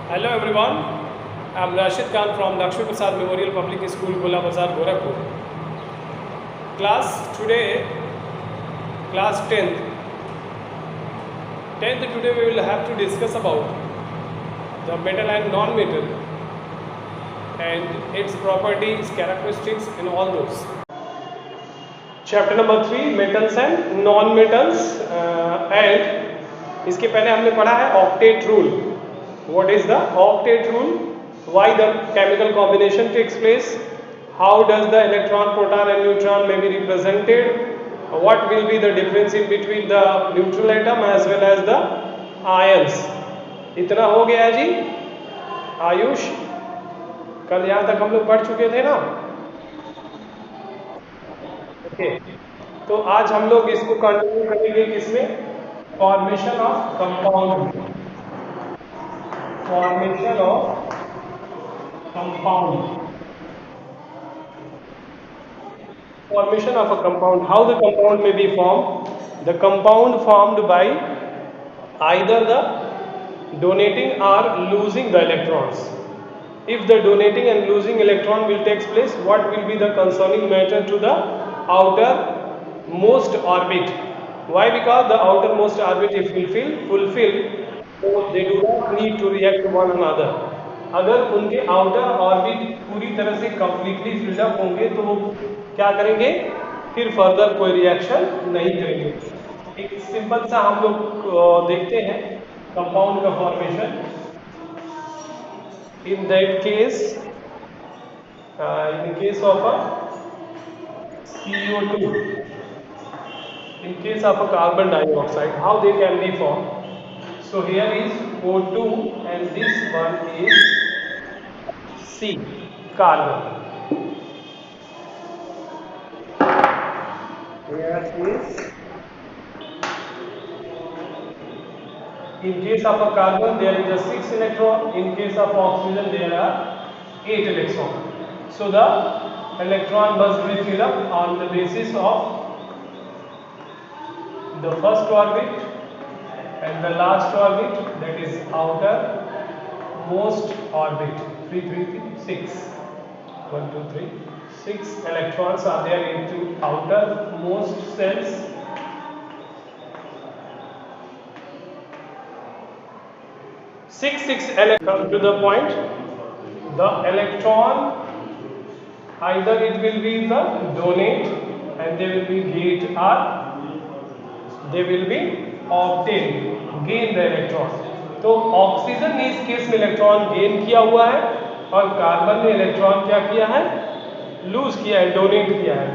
Hello everyone, I am Rashid Khan from Lakshmi Prasad Memorial Public School, Gola Bazar, Gorakhpur. Class today, class 10th. 10th today we will have to discuss about the metal and non-metal and its properties, characteristics and all those. Chapter number 3, metals and non-metals and इसके पहले हमने पढ़ा है octet rule. What is the octet rule? Why the chemical combination takes place? How does the electron, proton and neutron may be represented? What will be the difference in between the neutral atom as well as the ions? इतना हो गया जी आयुष, कल यहाँ तक हम लोग पढ़ चुके थे ना। ओके, तो आज हम लोग इसको कंटिन्यू करेंगे किसमें? Formation of compound. Formation of compound. Formation of a compound. How the compound may be formed? The compound formed by either the donating or losing the electrons. If the donating and losing electron will take place, what will be the concerning matter to the outermost orbit? Why? Because the outermost orbit is fulfilled, so they do not need to react to one another. अगर उनके outer orbit पूरी तरह से completely filled up होंगे तो वो क्या करेंगे? फिर फर्दर कोई रिएक्शन नहीं करेंगे। एक सिंपल सा हम लोग देखते हैं कंपाउंड का formation. In that case, in case of a CO2, in case of a carbon dioxide, how they can be formed? So here is O2 and this one is C, carbon. Here is, in case of a carbon there is a 6 electron, in case of oxygen there are 8 electrons. So the electron must be filled up on the basis of the first orbit and the last orbit, that is outermost orbit. 3, 3, 3, 6. 1, 2, 3. 6 electrons are there into outermost cells. Six electrons. To the point, the electron either it will be the donate and they will be gate or they will be obtain, gain the electron. तो oxygen ने इस case में electron gain किया हुआ है और carbon ने electron क्या किया है? लूज किया है, डोनेट किया है।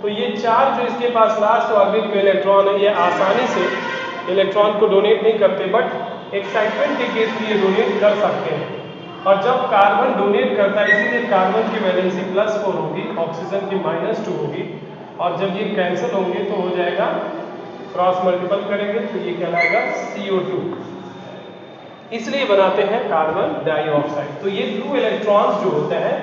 तो ये चार जो इसके पास लास्ट ऑर्बिट में इलेक्ट्रॉन है, ये आसानी से इलेक्ट्रॉन को डोनेट नहीं करते, बट एक्साइटमेंट के केस में ये डोनेट कर सकते हैं। और जब कार्बन डोनेट करता है, इसीलिए कार्बन की वैलेंसी +4 होगी, ऑक्सीजन की -2 होगी, और जब ये कैंसिल होंगे तो हो जाएगा, क्रॉस मल्टीपल करेंगे तो ये कहलाएगा CO2। इसलिए बनाते हैं कार्बन डाइऑक्साइड। तो ये 2 इलेक्ट्रॉन्स जो होते हैं,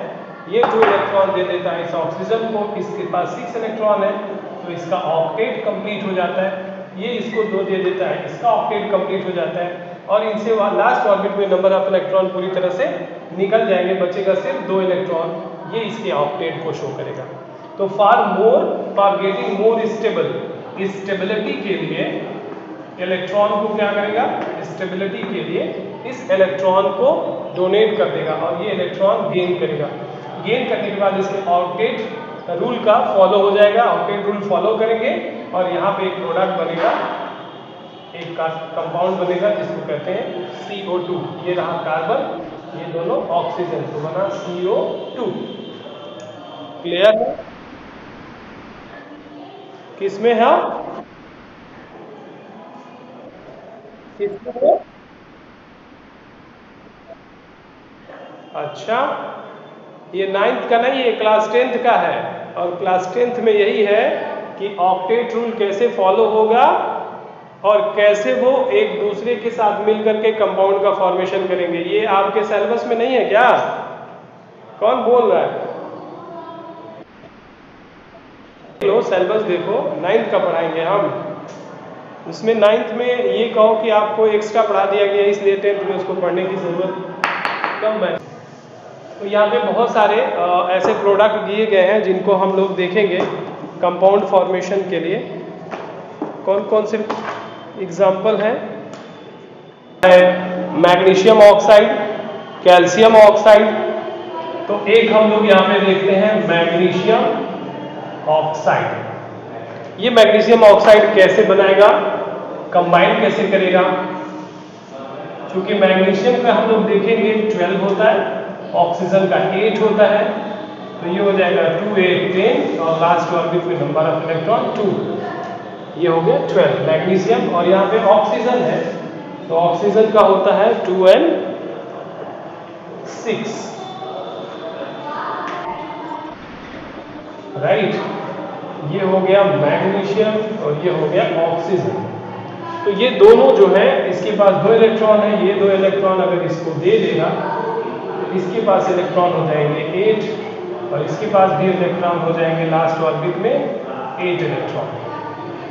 ये 2 इलेक्ट्रॉन दे देता है इस ऑक्सीजन को। इसके पास 6 इलेक्ट्रॉन है तो इसका ऑक्टेट कंप्लीट हो जाता है। ये इसको 2 दे देता है, इसका ऑक्टेट कंप्लीट हो जाता है, और इनसे लास्ट ऑर्बिट में नंबर ऑफ इलेक्ट्रॉन पूरी तरह से निकल जाएंगे, बचेगा सिर्फ 2 इलेक्ट्रॉन। ये इसके ऑक्टेट को शो करेगा। तो for getting more stable, stability के लिए इलेक्ट्रॉन को क्या करेगा? स्टेबिलिटी के लिए इस इलेक्ट्रॉन को डोनेट कर देगा और ये इलेक्ट्रॉन गेन करेगा। गेन करने के बाद इसके ऑक्टेट रूल का फॉलो हो जाएगा, ऑक्टेट रूल फॉलो करेंगे और यहाँ पे एक प्रोडक्ट बनेगा, एक कंपाउंड बनेगा जिसको कहते हैं CO2। ये रहा कार्बन, ये दोनों ऑक्सीजन, तो बना CO2। क्लियर है? किसमें है? किसमें है? अच्छा, ये 9th का नहीं, ये क्लास 10th का है। और क्लास 10th में यही है कि ऑक्टेट रूल कैसे फॉलो होगा और कैसे वो एक दूसरे के साथ मिलकर के कंपाउंड का फॉर्मेशन करेंगे। ये आपके सिलेबस में नहीं है क्या? कौन बोल रहा है? लो सिलेबस देखो, 9th का पढ़ाएंगे हम। उसमें 9th में ये कहो कि आपको एक्स्ट्रा पढ़ा दिया गया इसलिए 10th में उसको पढ़ने की ज़रूरत कंबाइन। तो यहाँ पे बहुत सारे ऐसे प्रोडक्ट दिए गए हैं जिनको हम लोग देखेंगे कंपाउंड फॉर्मेशन के लिए। कौन कौन से एग्जाम्पल हैं? Magnesium oxide, calcium oxide. तो एक हम लोग यहाँ पे देखते हैं मैग्नीशियम ऑक्साइड। ये मैग्नीशियम ऑक्साइड कैसे बनाएगा, कंबाइन कैसे करेगा? क्योंकि मैग्नीशियम का हम लोग देखेंगे 12 होता है, ऑक्सीजन का 8 होता है, तो ये हो जाएगा 2 8 10 और लास्ट ऑर्बिट में नंबर ऑफ इलेक्ट्रॉन 2। ये हो गया 12 मैग्नीशियम। और यहाँ पे ऑक्सीजन है, तो ऑक्सीजन का होता है 2 and 6, राइट। ये हो गया मैग्नीशियम और ये हो गया ऑक्सीजन। तो ये दोनों जो है, इसके पास 2 इलेक्ट्रॉन है, ये 2 इलेक्ट्रॉन अगर इसको दे देगा तो इसके पास इलेक्ट्रॉन हो जाएंगे 8 और इसके पास भी इलेक्ट्रॉन हो जाएंगे लास्ट ऑर्बिट में 8 इलेक्ट्रॉन।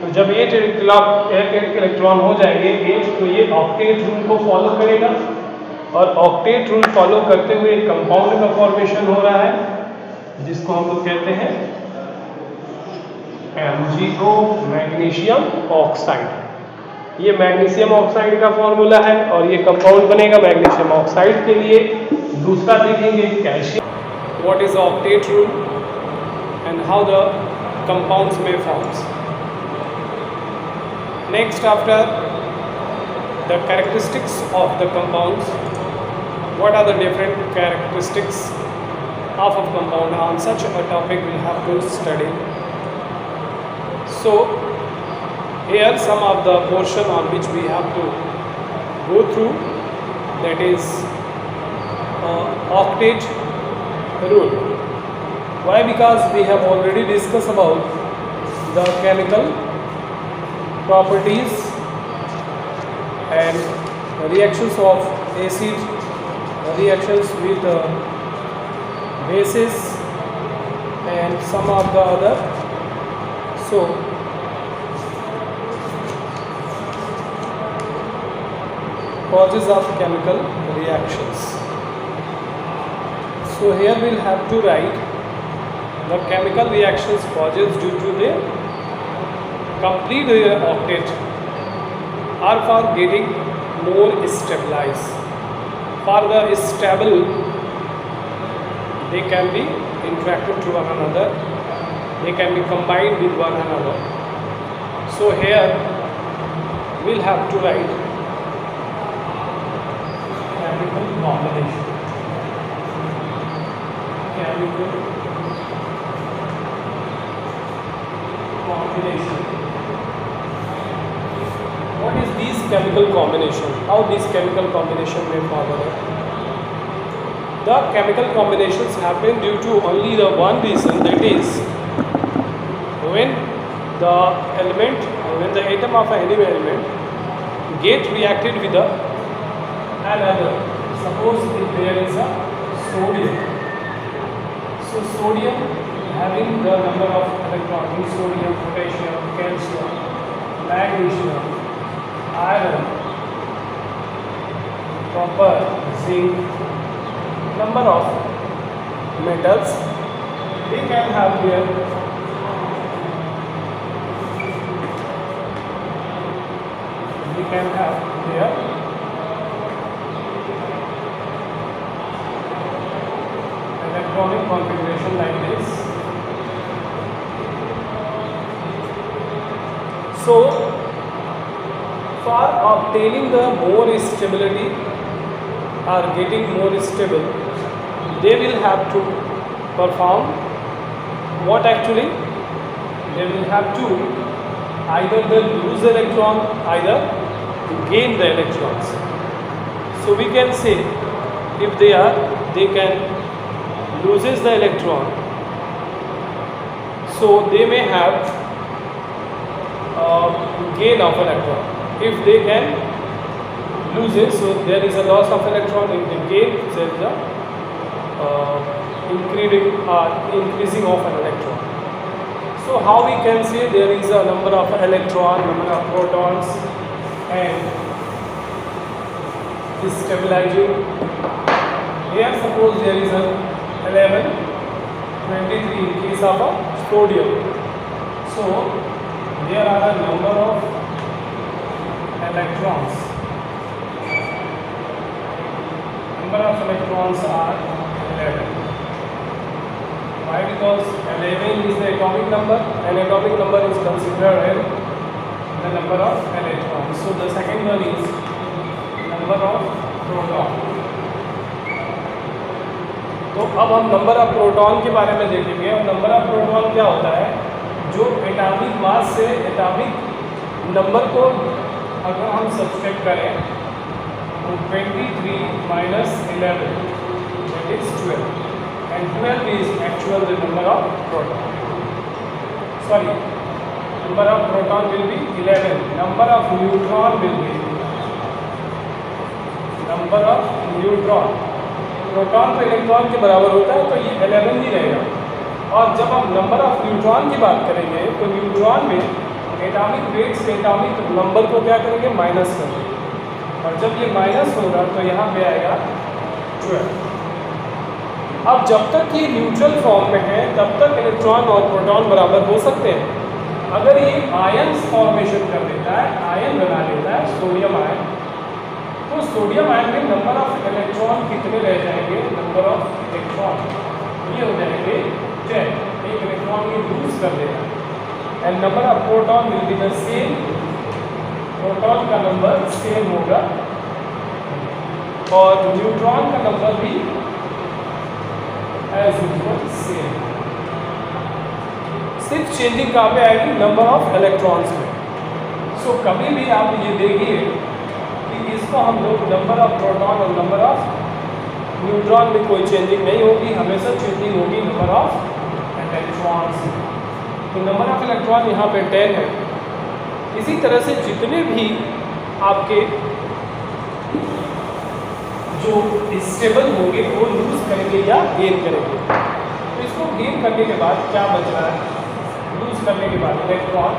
तो जब 8 इलेक्ट्रॉन हो जाएंगे 8, तो ये ऑक्टेट रूल को फॉलो करेगा और ऑक्टेट रूल फॉलो करते हुए एक कंपाउंड का फॉर्मेशन हो रहा है जिसको हम लोग कहते हैं MgO, मैग्नीशियम ऑक्साइड। ये मैग्नीशियम ऑक्साइड का फॉर्मूला है और ये कंपाउंड बनेगा मैग्नीशियम ऑक्साइड के लिए। दूसरा देखेंगे calcium, what is octet rule and how the compounds में forms. Next after the characteristics of the compounds, what are the different characteristics of a compound. On such a topic we have to study. So here some of the portion on which we have to go through, that is octet rule. Why? Because we have already discussed about the chemical properties and reactions of acid, reactions with bases and some of the other. So causes of chemical reactions. So here we'll have to write the chemical reactions causes due to the complete octet are for getting more stabilized. For the stable, they can be interacted to one another, they can be combined with one another. So here we'll have to write chemical combination. Chemical combination. What is this chemical combination? How this chemical combination may follow? The chemical combinations happen due to only the one reason, that is when the element, when the atom of any element get reacted with another. Suppose if there is a sodium, so sodium having the number of electrons, sodium, potassium, calcium, magnesium, iron, copper, zinc, number of metals, they can have their electronic configuration like this. So for obtaining the more stability or getting more stable, they will have to perform what actually? They will have to either they lose the electron, either gain the electrons. So we can say if they can loses the electron, so they may have gain of electron. If they can lose it, so there is a loss of electron. If they gain, there is a increasing of an electron. So how we can say there is a number of electron, number of protons, and stabilizing here suppose there is a 11, 23 in case of a sodium. So there are a number of electrons. Number of electrons are 11. Why? Because 11 is the atomic number, and atomic number is considered as the number of electrons. So the second one is number of proton. तो अब हम number of proton के बारे में देखेंगे। और number of proton क्या होता है? जो एटॉमिक मास से एटॉमिक नंबर को अगर हम सब्सट्रैक्ट करें तो 23 minus 11 that is 12, and 12 is actual the number of proton. Sorry, number of proton will be 11. Number of neutron will be number of neutron. Proton तो इलेक्ट्रॉन के बराबर होता है, तो ये 11 ही रहेगा। और जब हम नंबर ऑफ न्यूट्रॉन की बात करेंगे तो न्यूट्रॉन में एटॉमिक वेट से एटॉमिक नंबर को क्या करेंगे? माइनस करेंगे। और जब ये माइनस होगा तो यहाँ पे आएगा 12। अब जब तक ये न्यूट्रल फॉर्म में है तब तक इलेक्ट्रॉन और प्रोटॉन बराबर हो सकते हैं। अगर ये आयन्स फॉर्मेशन कर देता है, आयन बना देता है, सोडियम आयन, तो सोडियम आयन में नंबर ऑफ इलेक्ट्रॉन कितने रह जाएंगे? नंबर ऑफ इलेक्ट्रॉन ये हो जाएंगे 10। एक इलेक्ट्रॉन ये लूज कर देगा। And number of proton will be the same. Proton का नंबर सेम होगा और न्यूट्रॉन का नंबर भी एज यूजुअल सेम। सिर्फ चेंजिंग कहाँ पे आएगी? नंबर ऑफ इलेक्ट्रॉन्स में। सो कभी भी आप ये देखिए कि इसको हम लोग नंबर ऑफ प्रोटॉन और नंबर ऑफ न्यूट्रॉन में कोई चेंजिंग नहीं होगी, हमेशा चेंजिंग होगी नंबर ऑफ इलेक्ट्रॉन्स में। तो नंबर ऑफ इलेक्ट्रॉन यहाँ पे 10 है। इसी तरह से जितने भी आपके जो स्टेबल होंगे वो लूज करेंगे या गेन करेंगे। तो इसको गेन करने के बाद क्या बच रहा है? लूज करने के बाद इलेक्ट्रॉन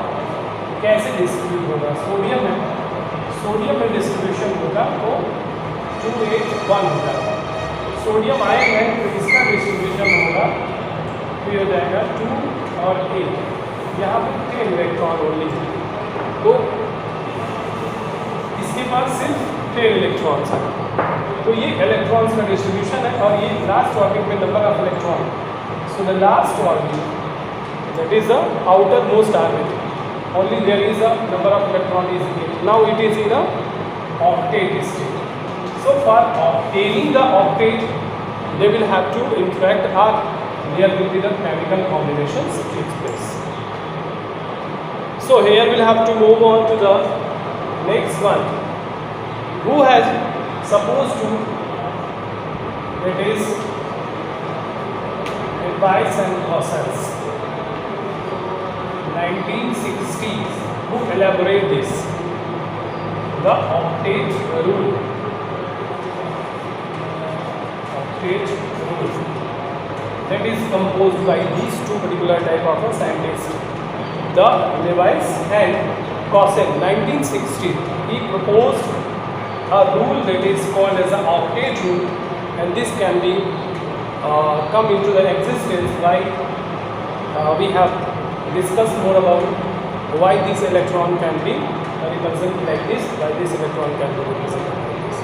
कैसे डिस्ट्रीब्यूट होगा? सोडियम है, सोडियम में डिस्ट्रीब्यूशन होगा तो 281 हो जाएगा। सोडियम आयन है तो इसका डिस्ट्रीब्यूशन होगा तो ये हो जाएगा 2 और 8। यहाँ पर 10 इलेक्ट्रॉन ओनली, तो इसके पास सिर्फ 10 इलेक्ट्रॉन्स हैं। तो ये इलेक्ट्रॉन्स का डिस्ट्रीब्यूशन है। और ये लास्ट ऑर्बिट में number of electron. So the last orbit that is the outermost orbit, only there is a number of electron is given. Now it is in a octet state. So for obtaining the octet they will have to interact, or there will be the chemical combinations takes place. So here we'll have to move on to the next one. Who has supposed to, that is Weiss and Clausius 1960s, who elaborate this, the octet rule. Octet rule that is composed by these two particular type of scientists, the Lewis and Clausius. 1960, he proposed a rule that is called as the octet rule, and this can be come into the existence by we have discussed more about why this electron can be represented like this, why this electron can be represented like this.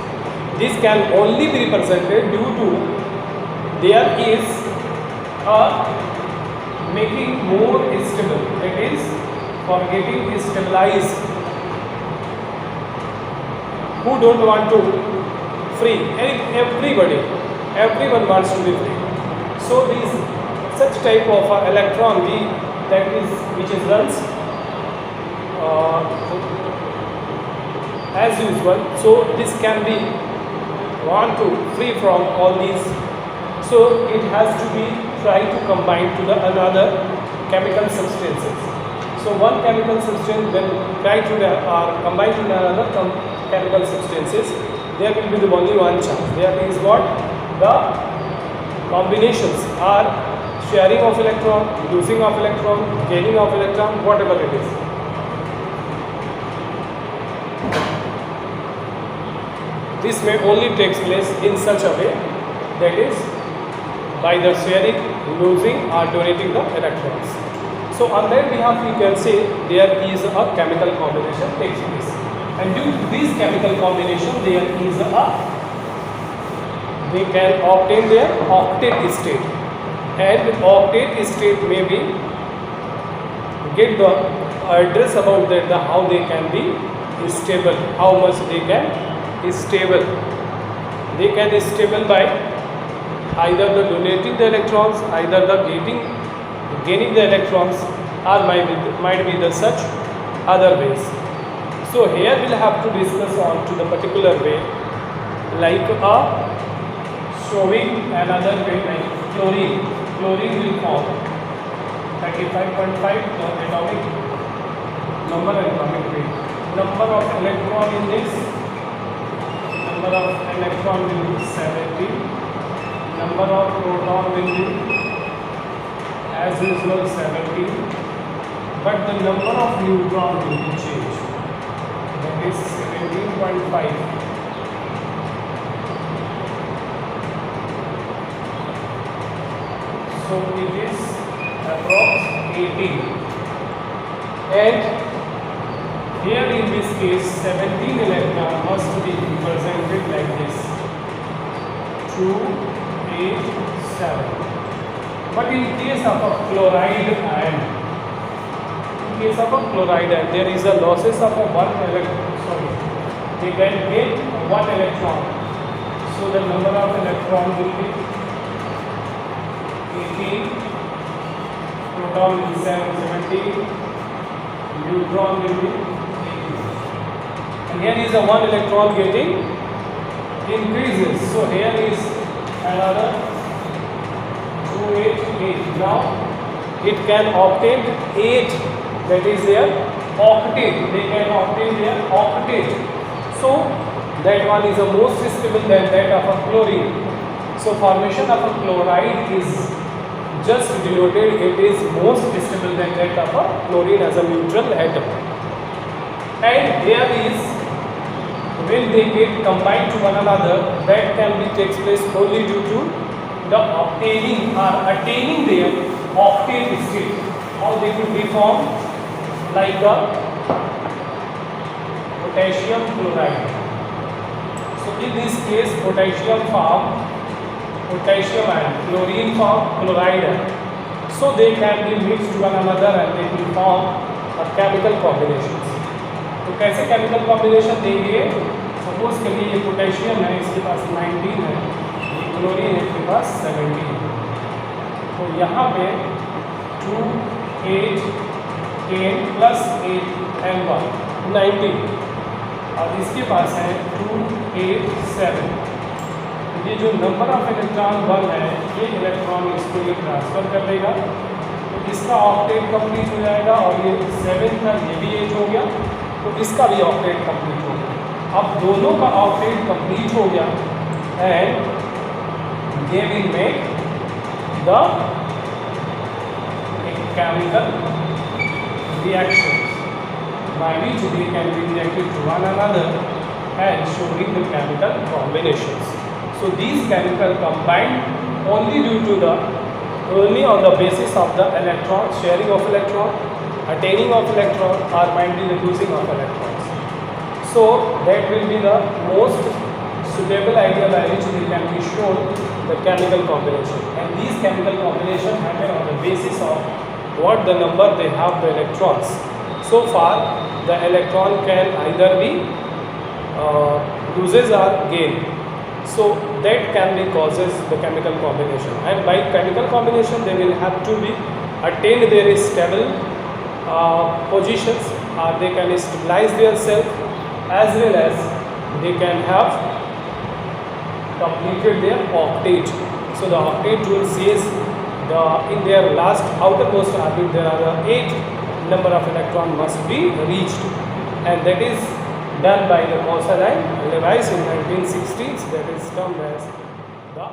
This can only be represented due to there is a making more stable, that is for getting stabilized. Who don't want to free? Everyone wants to be free. So these such type of electron which is runs as usual. So this can be want to free from all these. So it has to be try to combine to the another chemical substances. So one chemical substance when try to combine to another chemical substances, there will be the only one chance. There is what the combinations are sharing of electron, losing of electron, gaining of electron, whatever it is. This may only takes place in such a way that is by the sharing, losing or donating the electrons. So on that behalf we can say there is a chemical combination takes place, and due to this chemical combination there is a they can obtain their octet state, and octet state may be get the address about that the how they can be stable, how much they can stable. They can stable by either the donating the electrons, either the gaining the electrons, or might be the such other ways. So here we'll have to discuss on to the particular way, like showing another way like chlorine. Chlorine will form 35.5 atomic number and atomic weight. Number of electron in this, number of electron will be 70. Number of proton will be as usual 70, but the number of neutron will be changed. That is 17.5. So it is approx 18, and here in this case 17 electron must be represented like this 2, 8, 7. But in case of a chloride ion, there is a losses of a 1 electron. Sorry, they can get 1 electron. So the number of electron will be 18, proton will be 70, neutron will be 18. And here is a 1 electron getting increases. So here is another 2, 8, 8. Now it can obtain 8, that is their octet. They can obtain their octet. So that one is the most stable than that of a chlorine. So formation of a chloride is just denoted it is most stable than that of a chlorine as a neutral atom. And there is, when they get combined to one another, that can be takes place only due to the obtaining or attaining their octet state. How they could be formed, like a potassium chloride. So in this case potassium form potassium ion, chlorine form chloride ion. So they can be mixed to one another and they will form a chemical combinations. तो कैसे chemical combination देंगे? Suppose करिए ये potassium है, इसके पास 19 है, ये chlorine है, इसके पास 17 है. तो यहाँ पे 2, 8, 10 plus 8 and 1 19. और इसके पास है 2, 8, 7. ये जो नंबर ऑफ इलेक्ट्रॉन 1 है, ये इलेक्ट्रॉन इसको ये ट्रांसफर कर देगा, तो इसका ऑक्टेट कंप्लीट हो जाएगा. और ये 7 का ये भी एज हो गया, तो इसका भी ऑक्टेट कंप्लीट हो गया. अब दोनों का ऑक्टेट कंप्लीट हो गया and they will make the chemical reactions by which they can be reacted to one another and showing the chemical combinations. So these chemical combined only only on the basis of the electron, sharing of electron, attaining of electron, or might be the losing of electrons. So that will be the most suitable idea by which they can be shown the chemical combination. And these chemical combinations happen on the basis of what the number they have the electrons. So far the electron can either be loses or gain. So that can be causes the chemical combination, and by chemical combination they will have to be attain their stable positions, or they can stabilize their self, as well as they can have completed their octet. So the octet rule says in their last outermost orbit there are 8 number of electron must be reached, and that is done by the Moser and Lewis in 1960s. That is termed as the